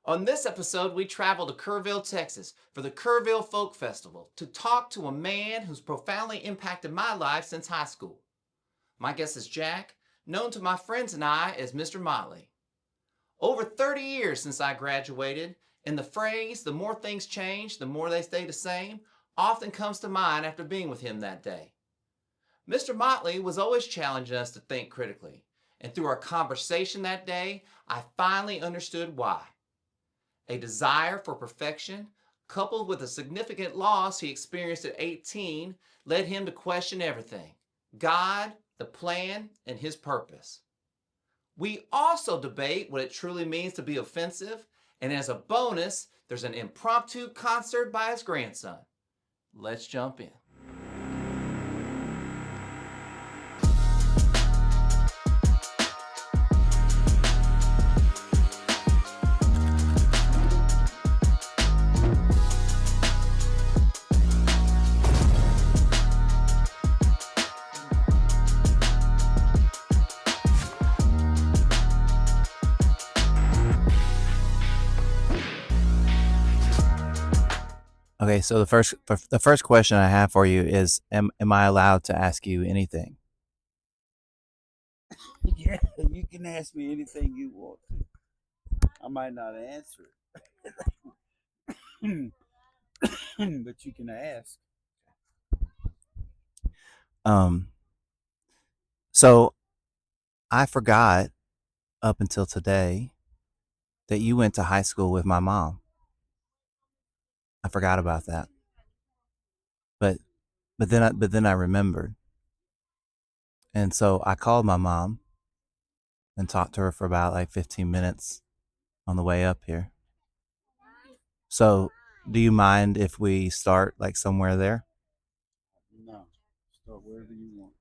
On this episode, we travel to Kerrville, Texas for the Kerrville Folk Festival to talk to a man who's profoundly impacted my life since high school. My guest is Jack, known to my friends and I as Mr. Motley. Over 30 years since I graduated, and the phrase, the more things change, the more they stay the same, often comes to mind after being with him that day. Mr. Motley was always challenging us to think critically, and through our conversation that day, I finally understood why. A desire for perfection, coupled with a significant loss he experienced at 18, led him to question everything: God, the plan, and his purpose. We also debate what it truly means to be offensive, and as a bonus, there's an impromptu concert by his grandson. Let's jump in. Okay, so the first question I have for you is, am I allowed to ask you anything? Yeah, you can ask me anything you want to. I might not answer it, but you can ask. Um, so I forgot up until today that you went to high school with my mom. I forgot about that, but but then I remembered, and so I called my mom and talked to her for about like 15 minutes on the way up here. So, do you mind if we start like somewhere there? No, start wherever you want.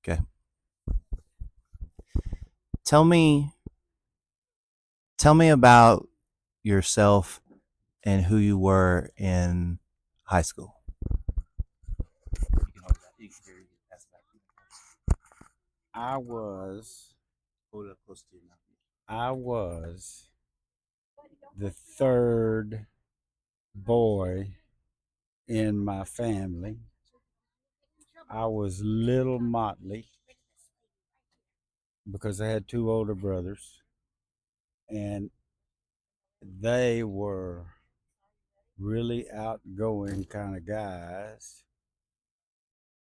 Okay. Tell me tell me about yourself and who you were in high school. I was, Hold it close to you now. I was the third boy in my family. I was little Motley because I had two older brothers, and they were really outgoing kind of guys.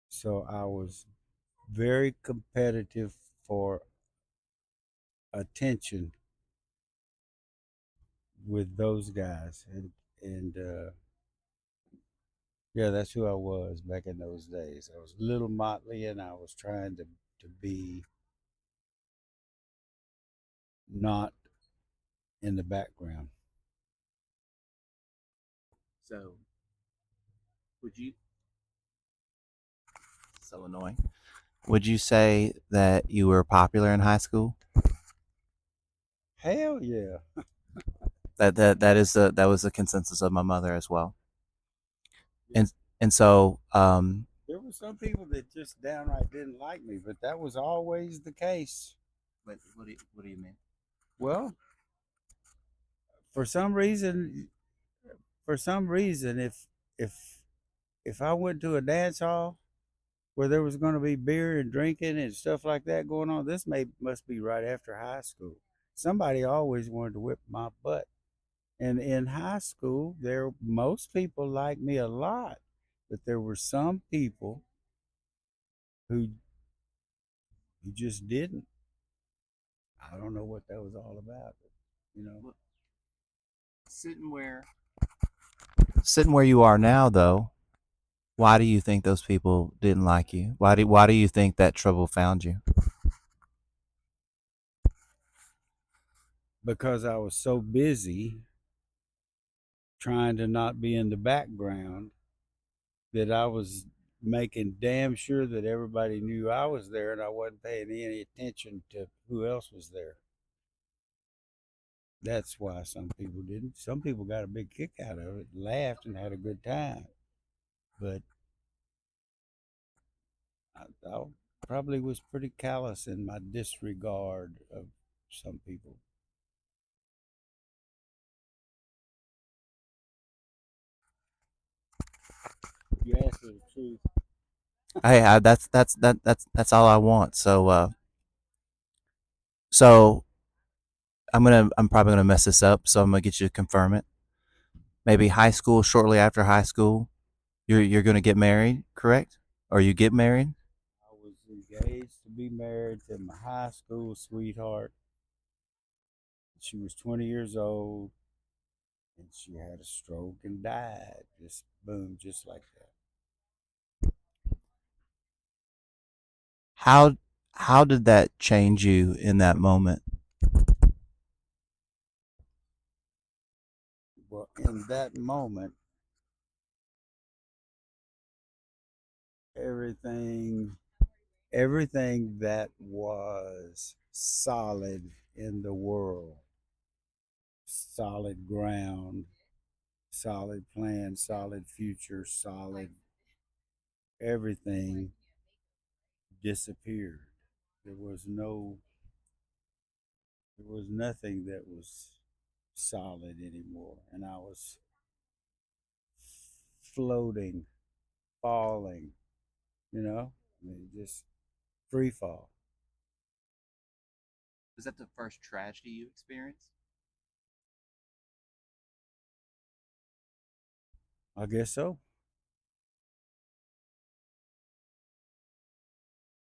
So I was very competitive for attention with those guys, and yeah, that's who I was back in those days. I was little Motley, and I was trying to be not in the background. So, would you so annoying. Would you say that you were popular in high school? Hell yeah. That was the consensus of my mother as well. And so There were some people that just downright didn't like me, but that was always the case. what do you mean? Well, for some reason, if if I went to a dance hall where there was going to be beer and drinking and stuff like that going on, this must be right after high school. Somebody always wanted to whip my butt. And in high school, there most people liked me a lot, but there were some people who just didn't. I don't know what that was all about, but, you know. Well, sitting where sitting where you are now, though, why do you think those people didn't like you? Why do you think that trouble found you? Because I was so busy trying to not be in the background that I was making damn sure that everybody knew I was there and I wasn't paying any attention to who else was there. That's why some people didn't. Some people got a big kick out of it, laughed, and had a good time. But I probably was pretty callous in my disregard of some people. for the truth. Hey, that's all I want. So I'm probably gonna mess this up. So I'm gonna get you to confirm it. Maybe high school, shortly after high school, you're gonna get married, correct? Or you get married? I was engaged to be married to my high school sweetheart. She was 20 years old, and she had a stroke and died. Just boom, just like that. How how did that change you in that moment? Well, in that moment, everything everything that was solid in the world, solid ground, solid plan, solid future, solid everything disappeared. There was no there was nothing that was solid anymore, and I was floating, falling, I mean, just free fall. Was that the first tragedy you experienced? I guess so.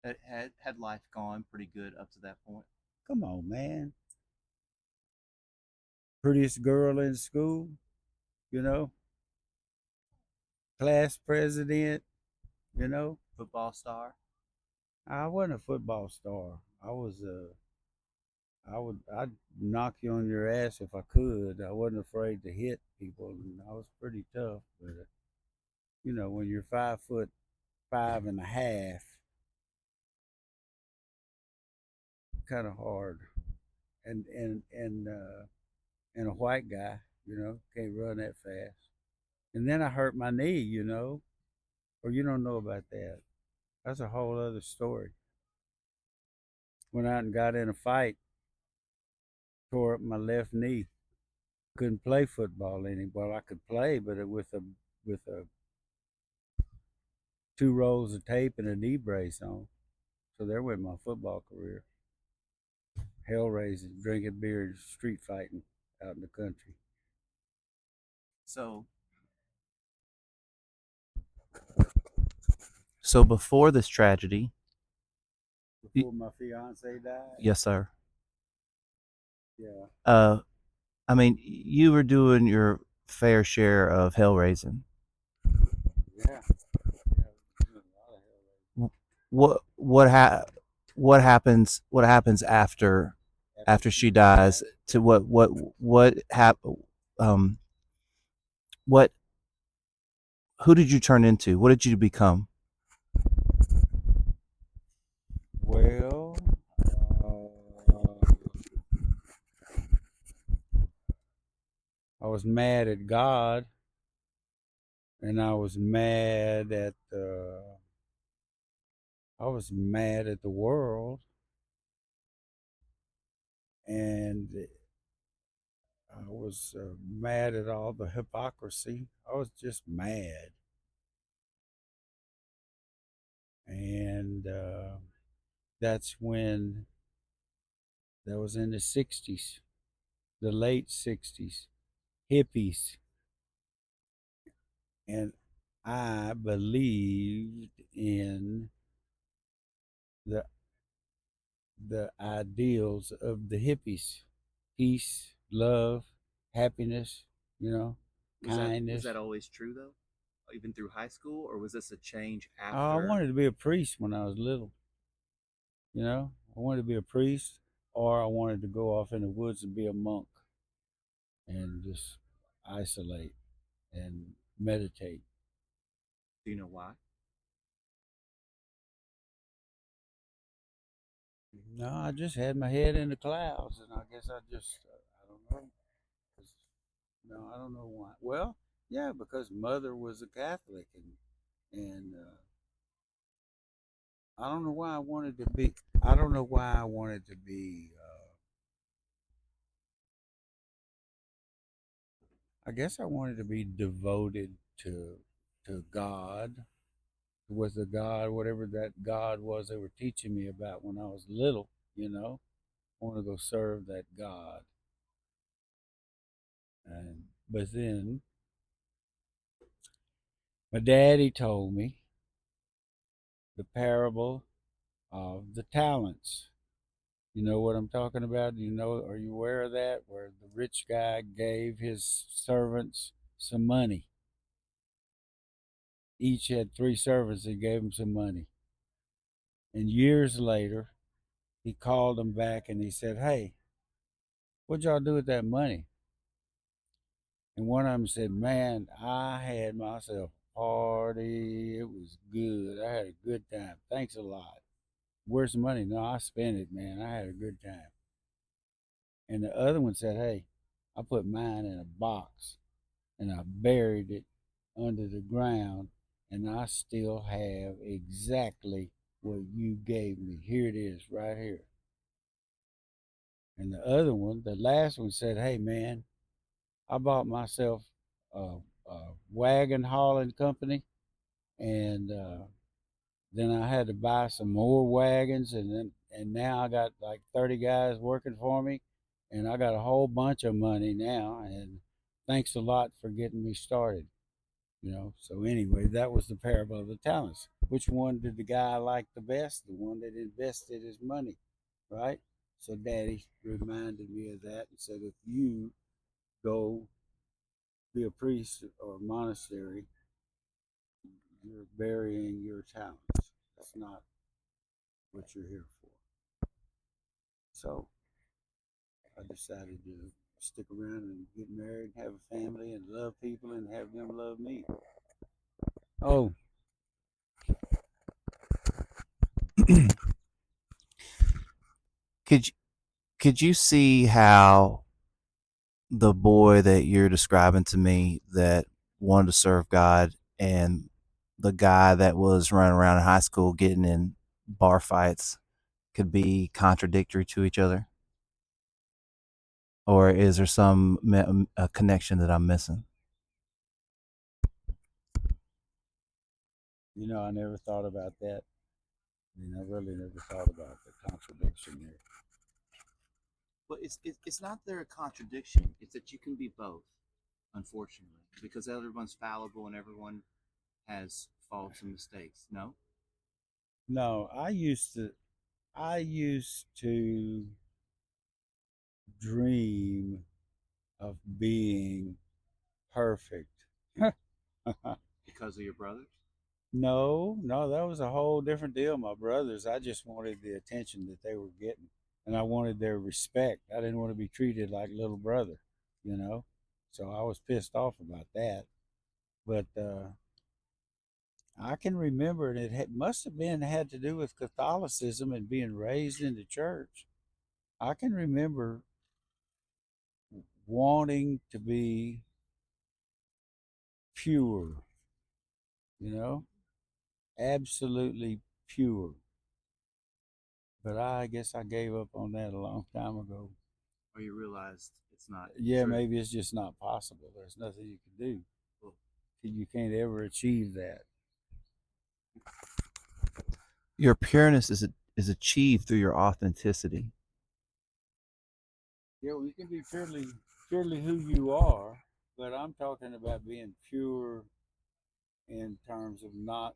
Had life gone pretty good up to that point? Come on, man. Prettiest girl in school, you know, class president, you know. Football star? I wasn't a football star. I'd knock you on your ass if I could. I wasn't afraid to hit people, and I was pretty tough. But when you're 5 foot 5.5, kind of hard, and a white guy, can't run that fast. And then I hurt my knee, or you don't know about that. That's a whole other story. Went out and got in a fight, tore up my left knee. Couldn't play football anymore. Well, I could play, but with a 2 rolls of tape and a knee brace on. So there went my football career. Hell raising, drinking beer, street fighting out in the country. So so before this tragedy, Before my fiance died. yes sir. Yeah. Uh I mean, you were doing your fair share of hell raising. Yeah. Yeah. A lot of hell raising. What what ha- what happens after she dies to what um what who did you turn into? What did you become? Well, I was mad at God, and I was mad at the world, and I was mad at all the hypocrisy. I was just mad, and that's when that was in the '60s, the late '60s, hippies, and I believed in the the ideals of the hippies: peace, love, happiness, Was kindness. that always true though? Even through high school, or was this a change I after? wanted to be a priest when I was little. I wanted to be a priest, or I wanted to go off in the woods and be a monk and just isolate and meditate. Do you know why? No, I just had my head in the clouds, and I guess I don't know. 'Cause- No, I don't know why. Well, yeah, because mother was a Catholic, and I don't know why I wanted to be. I don't know why I wanted to be. I guess I wanted to be devoted to God, was the God, whatever that God was they were teaching me about when I was little, you know. I want to go serve that God. And but then my daddy told me the parable of the talents. You know what I'm talking about? You know, are you aware of that? Where the rich guy gave his servants some money. Each had 3 servants and gave them some money. And years later, he called them back and he said, "Hey, what'd y'all do with that money?" And one of them said, "Man, I had myself a party. It was good. I had a good time. Thanks a lot. Where's the money?" "No, I spent it, man. I had a good time." And the other one said, "Hey, I put mine in a box and I buried it under the ground, and I still have exactly what you gave me. Here it is, right here." And the other one, the last one, said, "Hey, man, I bought myself a wagon hauling company, and then I had to buy some more wagons, and now I got like 30 guys working for me, and I got a whole bunch of money now. And thanks a lot for getting me started." You know. So anyway, that was the parable of the talents. Which one did the guy like the best? The one that invested his money, right? So Daddy reminded me of that and said, if you go be a priest or a monastery, you're burying your talents. That's not what you're here for. So I decided to stick around and get married, have a family, and love people, and have them love me. Oh, Could you, could you see how the boy that you're describing to me that wanted to serve God and the guy that was running around in high school getting in bar fights could be contradictory to each other? Or is there some a connection that I'm missing? I never thought about that. I really never thought about the contradiction there. Well, it's not there a contradiction. It's that you can be both, unfortunately, because everyone's fallible and everyone has faults and mistakes. No, No, I used to dream of being perfect. because of your brothers. No, no, that was a whole different deal. My brothers, I just wanted the attention that they were getting, and I wanted their respect. I didn't want to be treated like little brother, you know. So I was pissed off about that. But I can remember, and must have been had to do with Catholicism and being raised in the church. I can remember wanting to be pure, you know, absolutely pure. But I guess I gave up on that a long time ago. Or you realized it's not Yeah, true. maybe it's just not possible. There's nothing you can do. Well, You can't ever achieve that. your pureness is achieved through your authenticity. Yeah, well, you can be purely who you are, but I'm talking about being pure in terms of not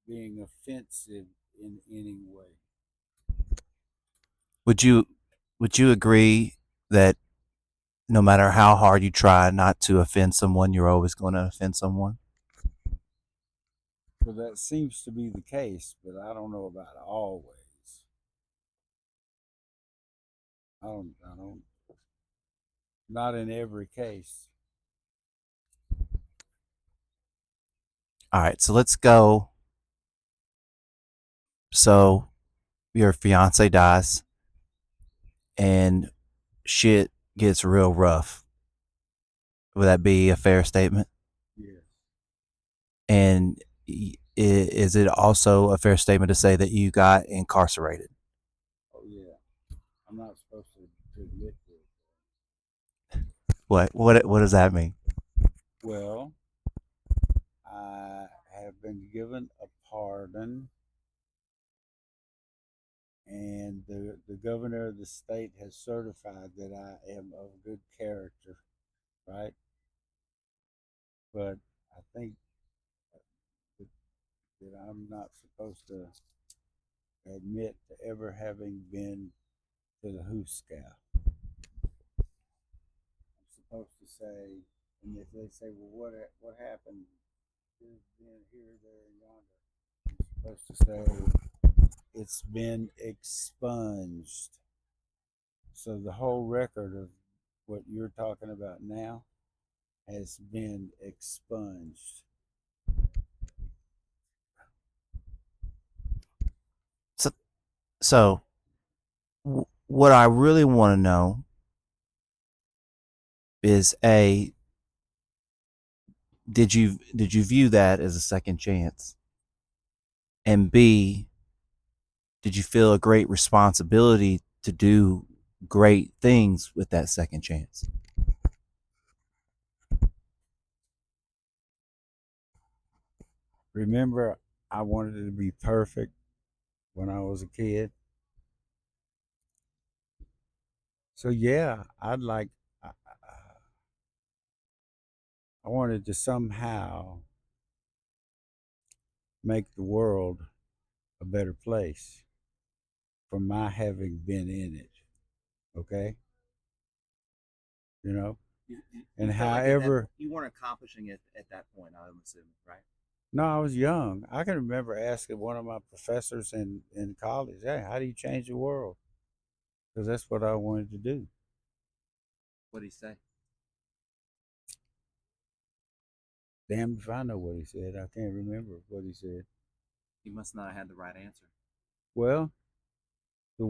being offensive in any way. Would you would you agree that no matter how hard you try not to offend someone, you're always going to offend someone? Well, that seems to be the case, but I don't know about always. I don't, not in every case. All right, so let's go. So your fiance dies and shit gets real rough. Would that be a fair statement? Yes. And is it also a fair statement to say that you got incarcerated? Oh, yeah. I'm not supposed to admit to it. What does that mean? Well, I have been given a pardon, and the governor of the state has certified that I am of good character, right? But I think that, that I'm not supposed to admit to ever having been to the Who Scout. I'm supposed to say, and if they say, well, what happened? Here's been here, there, and yonder. I'm supposed to say, it's been expunged. So the whole record of what you're talking about now has been expunged. So, so what I really want to know is did you view that as a second chance? And B, did you feel a great responsibility to do great things with that second chance? Remember, I wanted it to be perfect when I was a kid. So yeah, I, I wanted to somehow make the world a better place from my having been in it. Okay, you know, and You felt like however, you weren't accomplishing it at that point, I'm assuming, right? no, I was young. I can remember asking one of my professors in college, "Hey, how do you change the world?" Because that's what I wanted to do. What did he say? Damn if I know what he said. I can't remember what he said. He must not have had the right answer. Well, the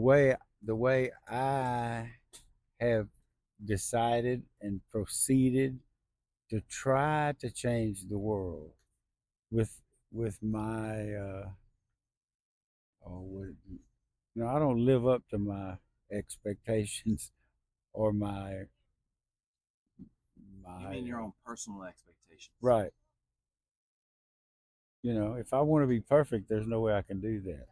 way I have decided and proceeded to try to change the world with my with, I don't live up to my expectations or You my mean your own personal expectations? right. If I want to be perfect, there's no way I can do that.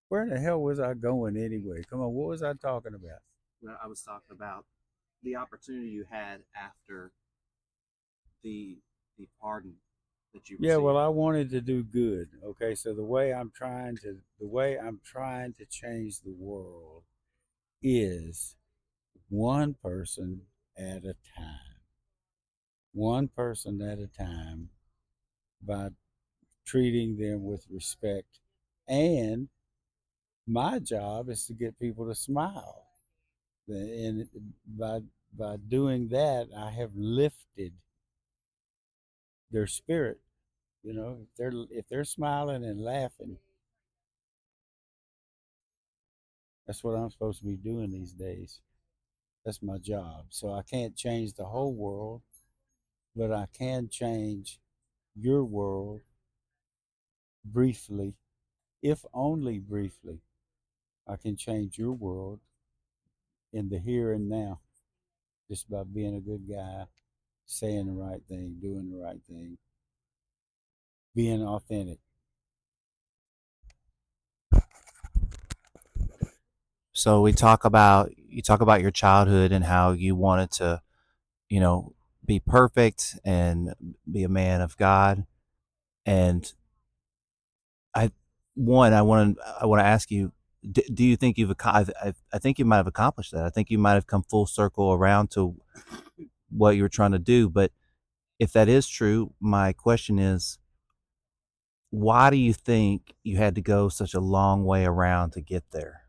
Where the hell was I going anyway? Come on, what was I talking about? Well, I was talking about the opportunity you had after the the pardon that you Yeah, received. well, I wanted to do good. Okay, so the way I'm trying to change the world is one person at a time. One person at a time by treating them with respect. And my job is to get people to smile. And by doing that, I have lifted their spirit. If they're smiling and laughing, that's what I'm supposed to be doing these days. That's my job. So I can't change the whole world, but I can change your world briefly, if only briefly. I can change your world in the here and now just by being a good guy, saying the right thing, doing the right thing, being authentic. So you talk about your childhood and how you wanted to, you know, be perfect and be a man of God. And I I want to ask you, do you think I think you might have accomplished that. I think you might have come full circle around to what you were trying to do. But if that is true, my question is, why do you think you had to go such a long way around to get there?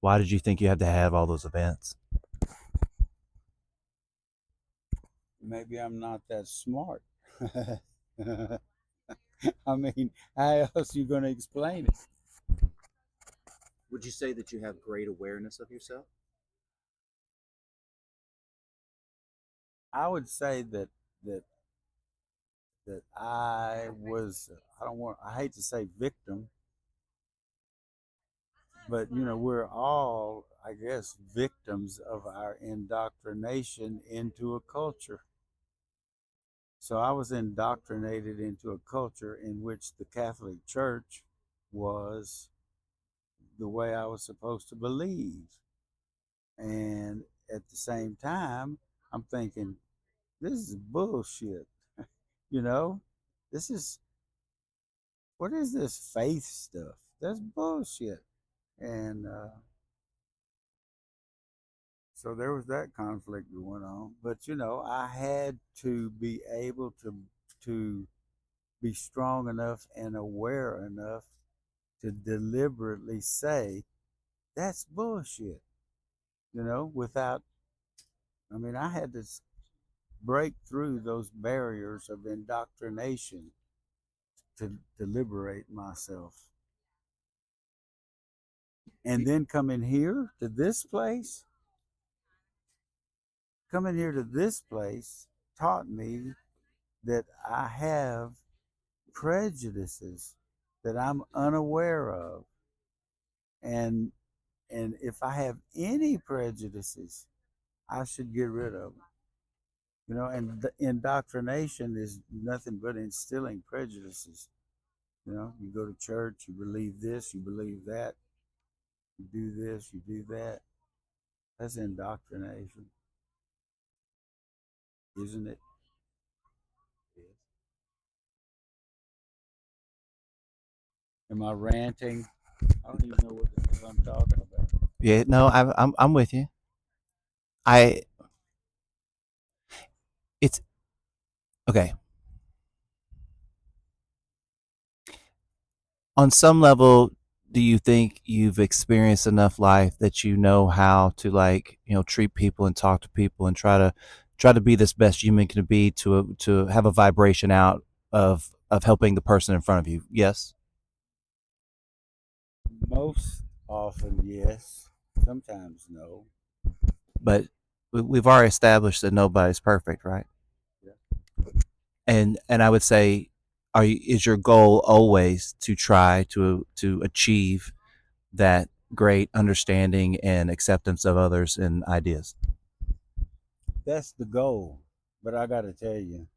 Why did you think you had to have all those events? Maybe I'm not that smart. I mean, how else are you going to explain it? Would you say that you have great awareness of yourself? I would say that that I was I hate to say victim, but we're all, I guess, victims of our indoctrination into a culture. So I was indoctrinated into a culture in which the Catholic Church was the way I was supposed to believe. And at the same time, I'm thinking, this is bullshit. You know, this is, what is this faith stuff? That's bullshit. And so there was that conflict going on. But, I had to be able to be strong enough and aware enough to deliberately say, that's bullshit, without, I had to break through those barriers of indoctrination to liberate myself. And then coming here to this place taught me that I have prejudices that I'm unaware of. And if I have any prejudices, I should get rid of them. And the indoctrination is nothing but instilling prejudices. You go to church, you believe this, you believe that, you do this, you do that. That's indoctrination, isn't it? Am I ranting? I don't even know what the hell I'm talking about. Yeah, no, I'm with you. I it's okay. On some level, do you think you've experienced enough life that you know how to treat people and talk to people and try to be this best human can be to have a vibration out of helping the person in front of you? Yes. Most often, yes. Sometimes, no. But we've already established that nobody's perfect, right? Yeah. And I would say, is your goal always to try to achieve that great understanding and acceptance of others and ideas? That's the goal. But I got to tell you,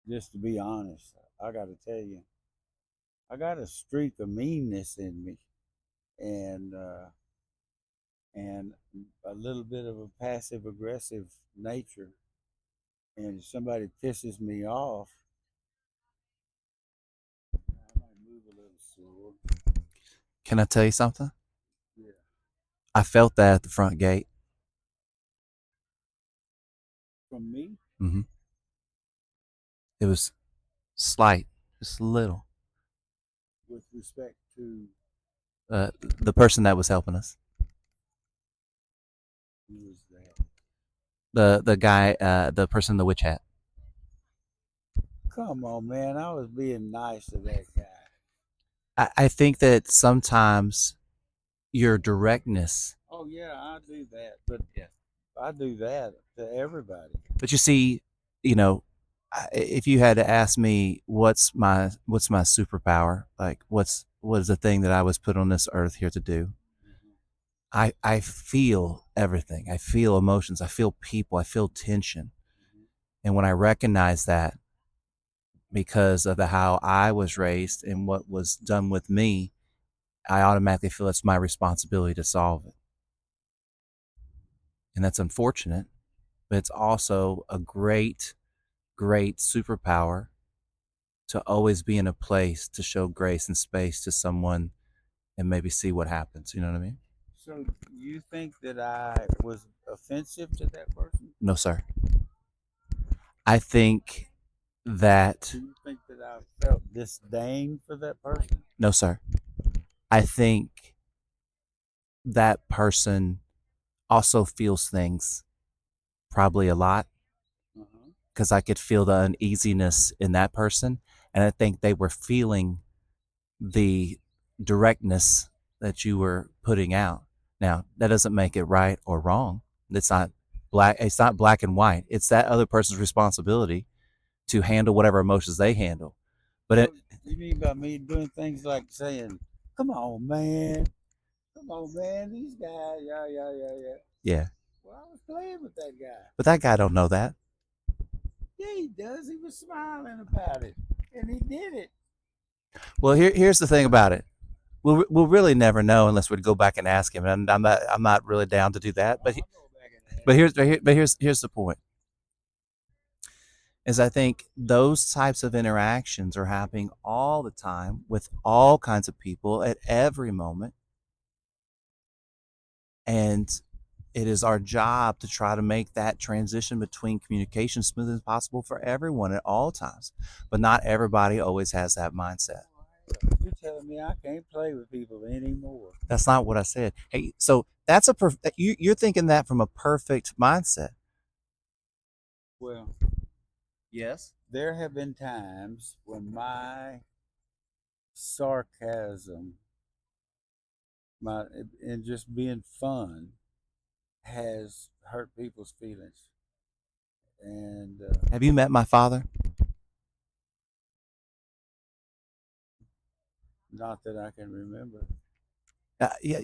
just to be honest, I got to tell you, I got a streak of meanness in me, and and a little bit of a passive aggressive nature. And if somebody pisses me off, I might move a little slower. Can I tell you something? Yeah. I felt that at the front gate. From me? Mm-hmm. It was slight, just a little. With respect to The person that was helping us, who was that? the guy, the person in the witch hat. Come on, man. I was being nice to that guy. I think that sometimes your directness. Oh, yeah, I do that. But yeah, I do that to everybody. But you see, if you had to ask me what's my superpower, like what is the thing that I was put on this earth here to do, I feel everything. I feel emotions. I feel people. I feel tension. And when I recognize that, because of how I was raised and what was done with me, I automatically feel it's my responsibility to solve it. And that's unfortunate, but it's also a great, great superpower to always be in a place to show grace and space to someone and maybe see what happens. You know what I mean? So you think that I was offensive to that person? No, sir. I think that. Do you think that I felt disdain for that person? No, sir. I think that person also feels things probably a lot, because I could feel the uneasiness in that person. And I think they were feeling the directness that you were putting out. Now, that doesn't make it right or wrong. It's not black and white. It's that other person's responsibility to handle whatever emotions they handle. But So you mean by me doing things like saying, come on, man, these guys, yeah. Yeah. Well, I was playing with that guy. But that guy don't know that. Yeah, he does. He was smiling about it, and he did it. Well, here's the thing about it. We'll really never know unless we go back and ask him, and I'm not really down to do that. I'll go back and ask. Here's the point. Is I think those types of interactions are happening all the time with all kinds of people at every moment, and it is our job to try to make that transition between communication smooth as possible for everyone at all times. But not everybody always has that mindset. You're telling me I can't play with people anymore? That's not what I said. Hey, so that's you're thinking that from a perfect mindset. Well, Yes. there have been times when my sarcasm, my and just being fun, has hurt people's feelings. And Have you met my father? not that I can remember. Yeah,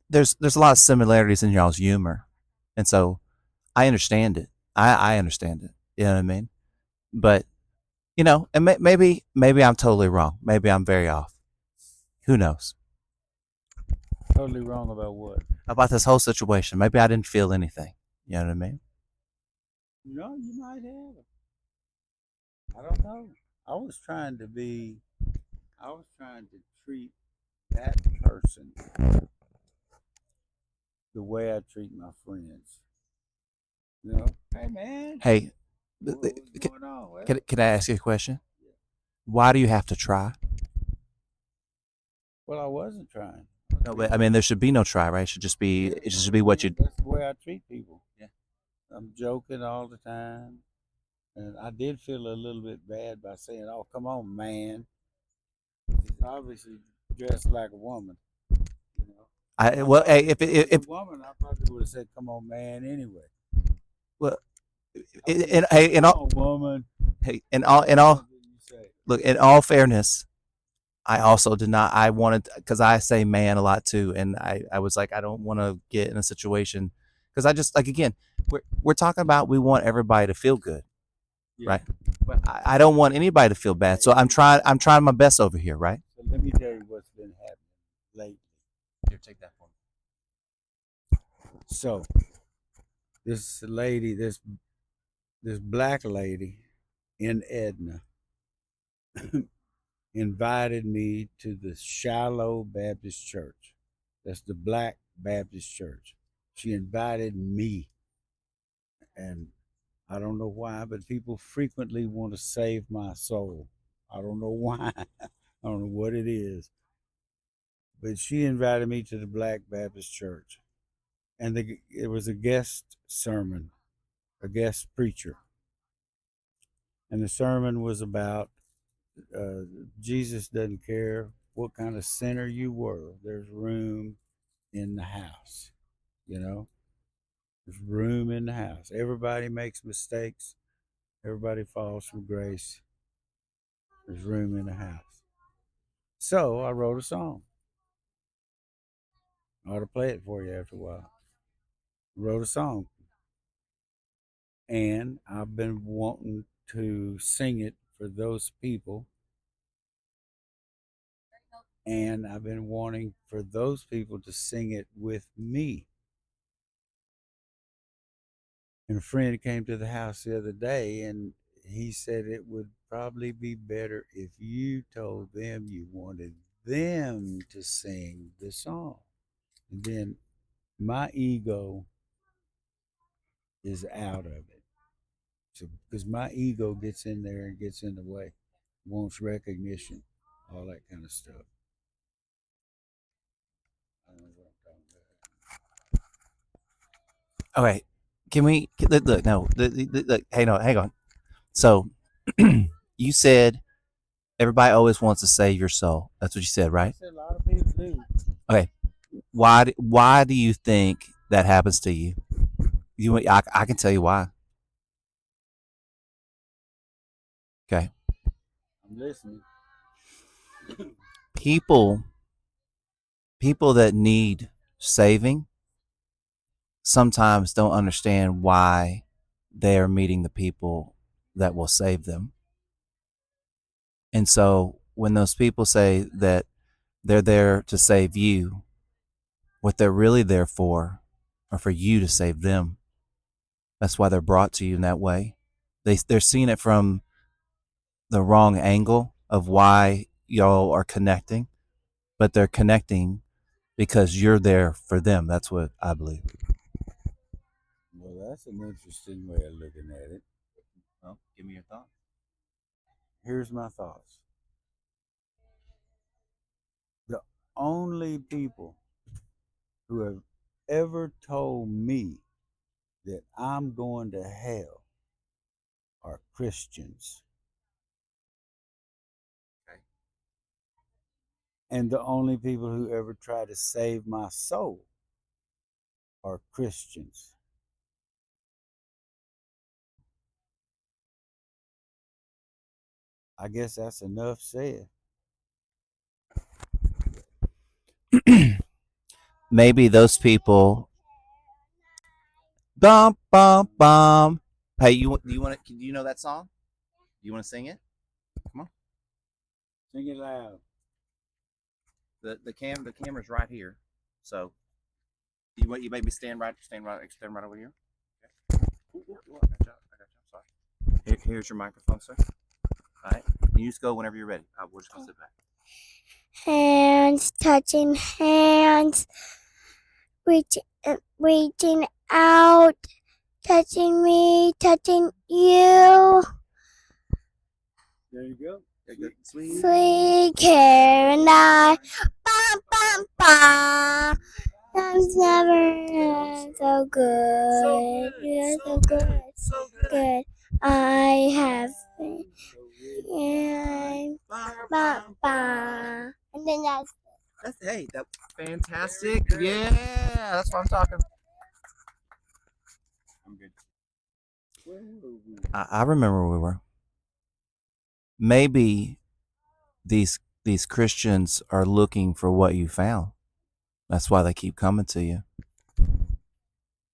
there's a lot of similarities in y'all's humor, and so I understand it. I understand it. You know what I mean? But and maybe I'm totally wrong. Maybe I'm very off. Who knows Totally wrong about what? about this whole situation? Maybe I didn't feel anything. You know what I mean? No, you might have. I don't know. I was trying to be. I was trying to treat that person the way I treat my friends. Hey man, Hey, what's going on? Well, can I ask you a question? Why do you have to try? well, I wasn't trying. No, but I mean, there should be no try, right? It should be what you. That's the way I treat people. Yeah. I'm joking all the time, and I did feel a little bit bad by saying, "Oh, come on, man." He's obviously dressed like a woman. You know. Hey, if a woman, I probably would have said, "Come on, man." Anyway. well, Come on, woman. hey, look, in all fairness, I also did not. I wanted because I say man a lot too, and I was like, I don't want to get in a situation because I just like again, we're talking about we want everybody to feel good, right? But I don't want anybody to feel bad, so I'm trying my best over here, right? So let me tell you what's been happening lately. Here, take that for me. So this lady, this black lady in Edna invited me to the Shiloh Baptist Church. That's the Black Baptist Church. She invited me. And I don't know why, but people frequently want to save my soul. I don't know why. I don't know what it is. But she invited me to the Black Baptist Church. And it was a guest sermon, a guest preacher. And the sermon was about Jesus doesn't care what kind of sinner you were. There's room in the house, you know. There's room in the house. Everybody makes mistakes. Everybody falls from grace. There's room in the house. So I wrote a song. I ought to play it for you after a while. Wrote a song. And I've been wanting to sing it for those people. And I've been wanting for those people to sing it with me. And a friend came to the house the other day and he said it would probably be better if you told them you wanted them to sing the song. And then my ego is out of it. So, because my ego gets in there and gets in the way, wants recognition, all that kind of stuff. I don't know what I'm talking about. Okay, can we look? No, look. Hang on. So, you said everybody always wants to save your soul. That's what you said, right? I said a lot of people do. Okay. Why do you think that happens to you? I can tell you why. Okay. I'm listening. People that need saving sometimes don't understand why they are meeting the people that will save them. And so when those people say that they're there to save you, what they're really there for are for you to save them. That's why they're brought to you in that way. They're seeing it from the wrong angle of why y'all are connecting, but they're connecting because you're there for them. That's what I believe. Well, that's an interesting way of looking at it. Well, give me your thoughts. Here's my thoughts. The only people who have ever told me that I'm going to hell are Christians. Okay. And the only people who ever try to save my soul are Christians. I guess that's enough said. Maybe those people. Bum bum bum. Hey, you want to? Do you know that song? You want to sing it? Come on. Sing it loud. The camera's right here. So you maybe stand right over here. Okay. I got you. Sorry. Here's your microphone, sir. All right. You just go whenever you're ready. We're just gonna sit back. Hands touching hands, reaching out, touching me, touching you. There you go. Sweet Caroline, bum bum bum. Time's never so good. You're so good. Good. I have been. Bum bum. And then that's Fantastic. Yeah, that's what I'm talking. I'm good. I remember where we were. Maybe these Christians are looking for what you found. That's why they keep coming to you.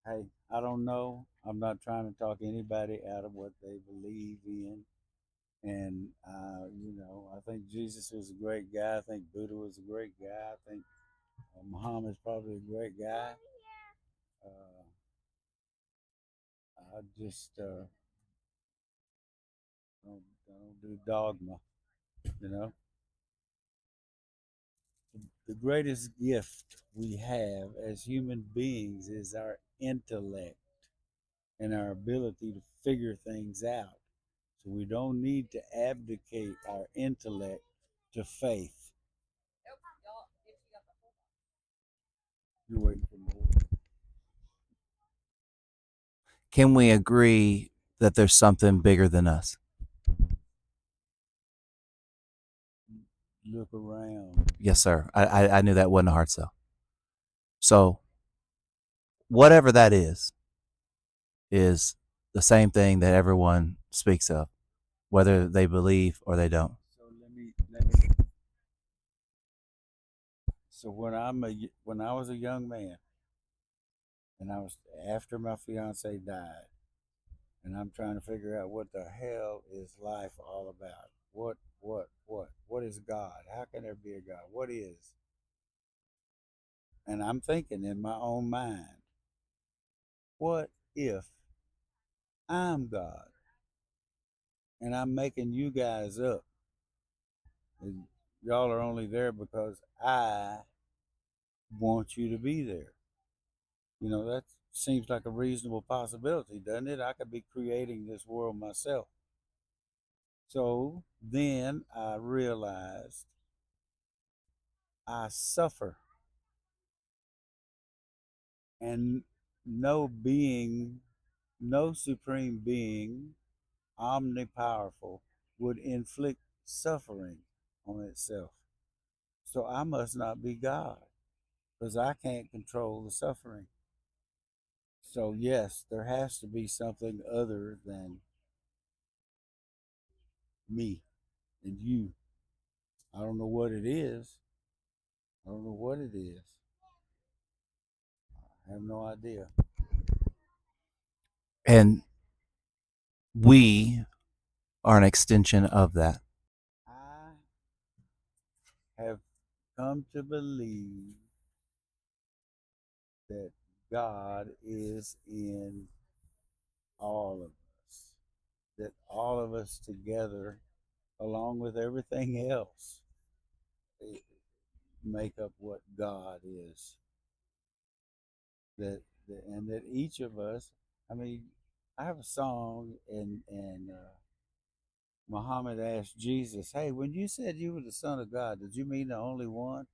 Hey, I don't know. I'm not trying to talk anybody out of what they believe in. And, I think Jesus was a great guy. I think Buddha was a great guy. I think Muhammad's probably a great guy. I just don't do dogma, you know. The greatest gift we have as human beings is our intellect and our ability to figure things out. So we don't need to abdicate our intellect to faith. You're waiting for more. Can we agree that there's something bigger than us? Look around. Yes, sir. I knew that wasn't a hard sell. So whatever that is the same thing that everyone speaks of, whether they believe or they don't. So let me. So when I was a young man, and I was after my fiance died, and I'm trying to figure out what the hell is life all about. What is God? How can there be a God? What is? And I'm thinking in my own mind, what if I'm God and I'm making you guys up? And y'all are only there because I want you to be there. That seems like a reasonable possibility, doesn't it? I could be creating this world myself. So then I realized I suffer, and no being, no supreme being, omnipowerful, would inflict suffering on itself. So I must not be God because I can't control the suffering. So, yes, there has to be something other than me and you. I don't know what it is. I don't know what it is. I have no idea. And we are an extension of that. I have come to believe that God is in all of us, that all of us together, along with everything else, make up what God is. And that each of us, I mean, I have a song, and Muhammad asked Jesus, "Hey, when you said you were the Son of God, did you mean the only one?"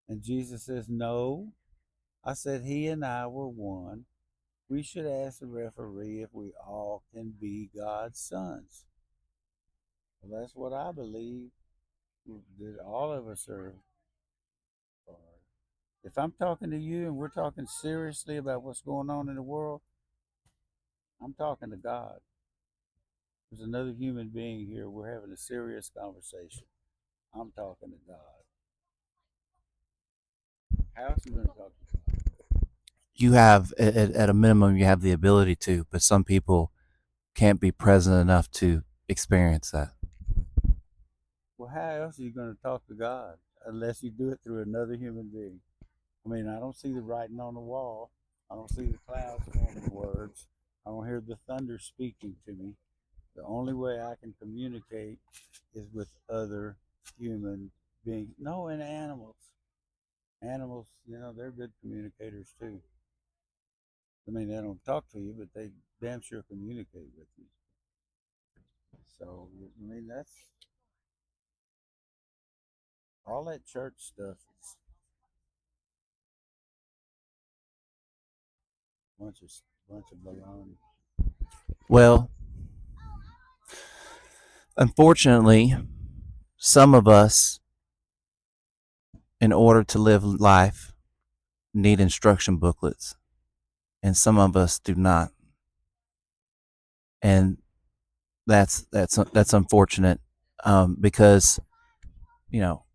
And Jesus says, "No, I said he and I were one. We should ask the referee if we all can be God's sons." Well, that's what I believe, that all of us are. If I'm talking to you and we're talking seriously about what's going on in the world, I'm talking to God. There's another human being here. We're having a serious conversation. I'm talking to God. How else are you going to talk to God? You have, at a minimum, you have the ability to, but some people can't be present enough to experience that. Well, how else are you going to talk to God unless you do it through another human being? I mean, I don't see the writing on the wall. I don't see the clouds forming words. I don't hear the thunder speaking to me. The only way I can communicate is with other human beings. No, and animals. Animals, they're good communicators too. I mean, they don't talk to you, but they damn sure communicate with you. So, I mean, that's all that church stuff is bunch of baloney. Well, unfortunately, some of us, in order to live life, need instruction booklets, and some of us do not. And that's unfortunate, because you know,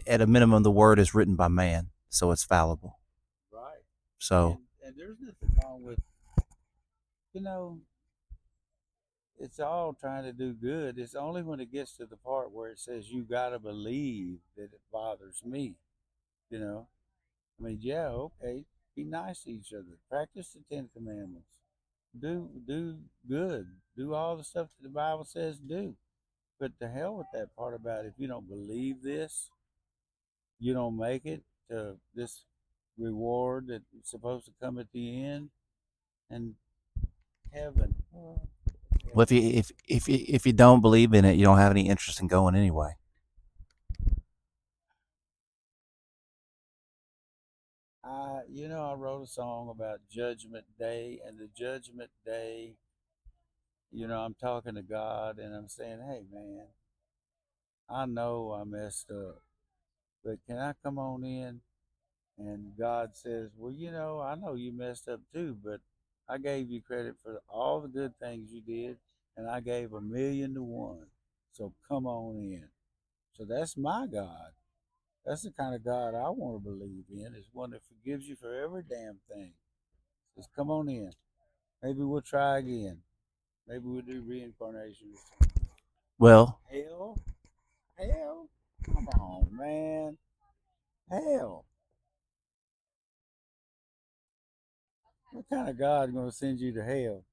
at a minimum, the word is written by man, so it's fallible. Right. So And there's nothing wrong with, you know, it's all trying to do good. It's only when it gets to the part where it says you got to believe that it bothers me, you know. I mean, yeah, okay, be nice to each other. Practice the Ten Commandments. Do good. Do all the stuff that the Bible says do. But to hell with that part about if you don't believe this, you don't make it to this reward that's supposed to come at the end, and heaven. well, if you don't believe in it, you don't have any interest in going anyway. I wrote a song about Judgment Day, and the Judgment Day, I'm talking to God and I'm saying, "Hey, man, I know I messed up, but can I come on in?" And God says, "Well, I know you messed up too, but I gave you credit for all the good things you did, and I gave 1,000,000 to one. So come on in." So that's my God. That's the kind of God I want to believe in, is one that forgives you for every damn thing. Just come on in. Maybe we'll try again. Maybe we'll do reincarnation. Well, Hell? Hell? Come on, man. Hell. What kind of God is going to send you to hell?